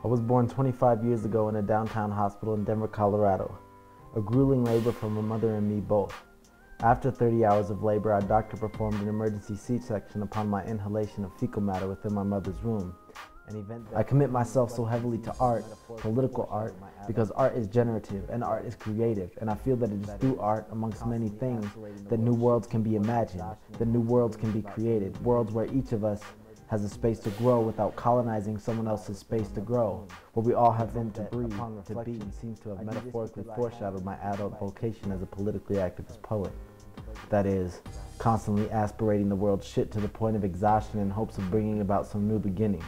I was born 25 years ago in a downtown hospital in Denver, Colorado. A grueling labor for my mother and me both. After 30 hours of labor, our doctor performed an emergency C-section upon my inhalation of fecal matter within my mother's womb. I commit myself so heavily to art, political art, because art is generative and art is creative, and I feel that it is through art, amongst many things, that new worlds can be imagined, that new worlds can be created, worlds where each of us has a space to grow without colonizing someone else's space to grow, where we all have room to breathe, to be. Seems to have metaphorically foreshadowed my adult vocation as a politically activist poet. That is, constantly aspirating the world's shit to the point of exhaustion in hopes of bringing about some new beginning.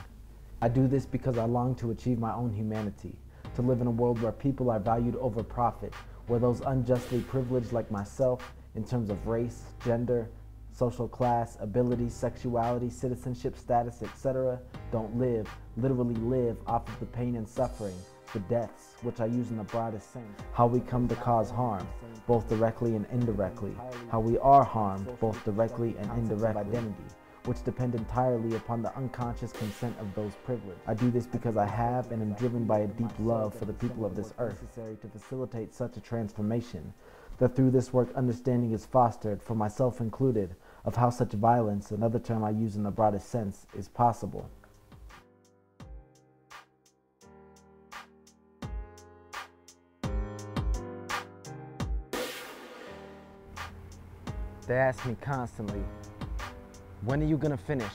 I do this because I long to achieve my own humanity, to live in a world where people are valued over profit, where those unjustly privileged like myself, in terms of race, gender, social class, ability, sexuality, citizenship status, etc., don't literally live off of the pain and suffering, the deaths, which I use in the broadest sense, how we come to cause harm, both directly and indirectly, how we are harmed, both directly and indirectly, identity, which depend entirely upon the unconscious consent of those privileged. I do this because I have and am driven by a deep love for the people of this earth, necessary to facilitate such a transformation, that through this work understanding is fostered, for myself included, of how such violence, another term I use in the broadest sense, is possible. They ask me constantly, when are you gonna finish?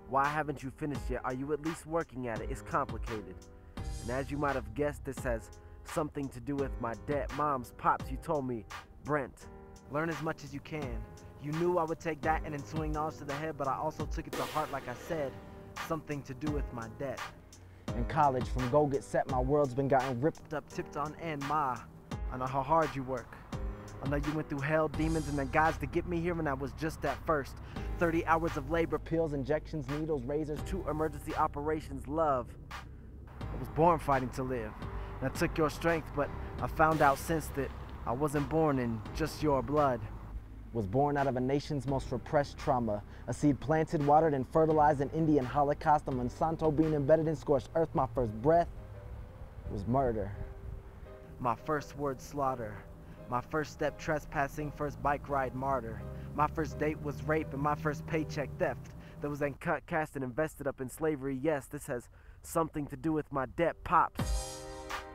Why haven't you finished yet? Are you at least working at it? It's complicated. And as you might have guessed, this has something to do with my debt. Moms, pops, you told me, Brent, learn as much as you can. You knew I would take that and ensuing knowledge to the head, but I also took it to heart, like I said, something to do with my debt. In college, from go get set, my world's been gotten ripped Up, tipped on end, Ma. I know how hard you work. I know you went through hell, demons, and the gods to get me here, and that was just that first. 30 hours of labor, pills, injections, needles, razors, 2 emergency operations, love. I was born fighting to live. And I took your strength, but I found out since that I wasn't born in just your blood. Was born out of a nation's most repressed trauma, a seed planted, watered, and fertilized in Indian Holocaust, a Monsanto being embedded in scorched earth. My first breath was murder. My first word, slaughter. My first step, trespassing. First bike ride, martyr. My first date was rape, and my first paycheck, theft. That was then cut, cast, and invested up in slavery. Yes, this has something to do with my debt, pops.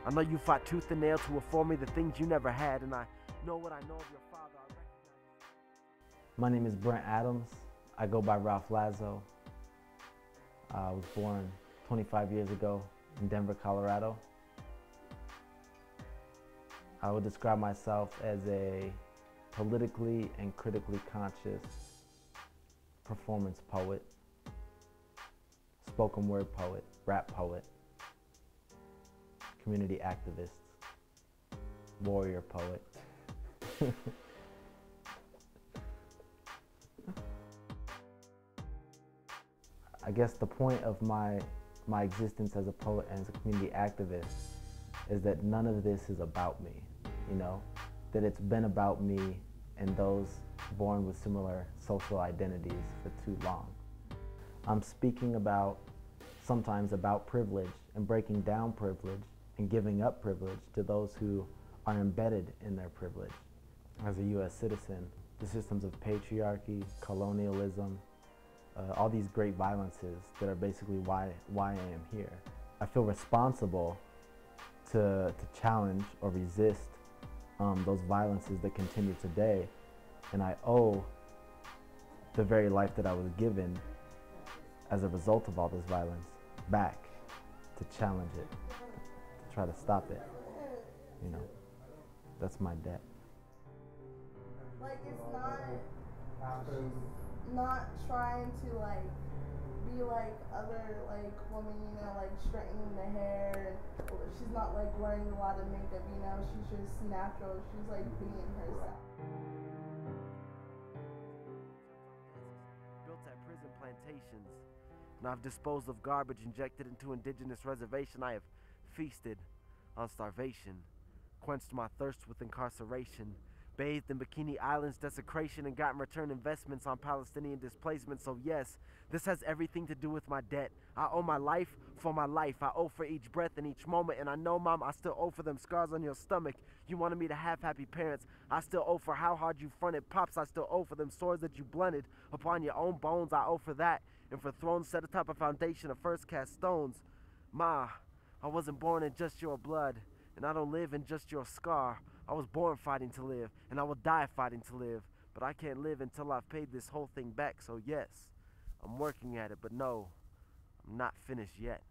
I know you fought tooth and nail to afford me the things you never had, and I know what I know of your father. My name is Brent Adams. I go by Ralph Lazo. I was born 25 years ago in Denver, Colorado. I would describe myself as a politically and critically conscious performance poet, spoken word poet, rap poet, community activist, warrior poet. I guess the point of my existence as a poet and as a community activist is that none of this is about me, you know? That it's been about me and those born with similar social identities for too long. I'm speaking about, sometimes about privilege and breaking down privilege and giving up privilege to those who are embedded in their privilege. As a US citizen, the systems of patriarchy, colonialism, all these great violences that are basically why I am here. I feel responsible to challenge or resist those violences that continue today, and I owe the very life that I was given as a result of all this violence back to challenge it, to try to stop it, you know. That's my debt. Like, it's not trying to like be like other like women, you know, like straightening the hair, and she's not like wearing a lot of makeup, you know, she's just natural, she's like being herself. Built at prison plantations, and I've disposed of garbage injected into indigenous reservation. I have feasted on starvation, quenched my thirst with incarceration, bathed in Bikini Island's desecration and got in return investments on Palestinian displacement. So yes, this has everything to do with my debt. I owe my life for my life. I owe for each breath and each moment. And I know, Mom, I still owe for them scars on your stomach. You wanted me to have happy parents. I still owe for how hard you fronted. Pops, I still owe for them swords that you blunted upon your own bones. I owe for that. And for thrones set atop a foundation of first cast stones. Ma, I wasn't born in just your blood. And I don't live in just your scar. I was born fighting to live, and I will die fighting to live. But I can't live until I've paid this whole thing back, so yes, I'm working at it, but no, I'm not finished yet.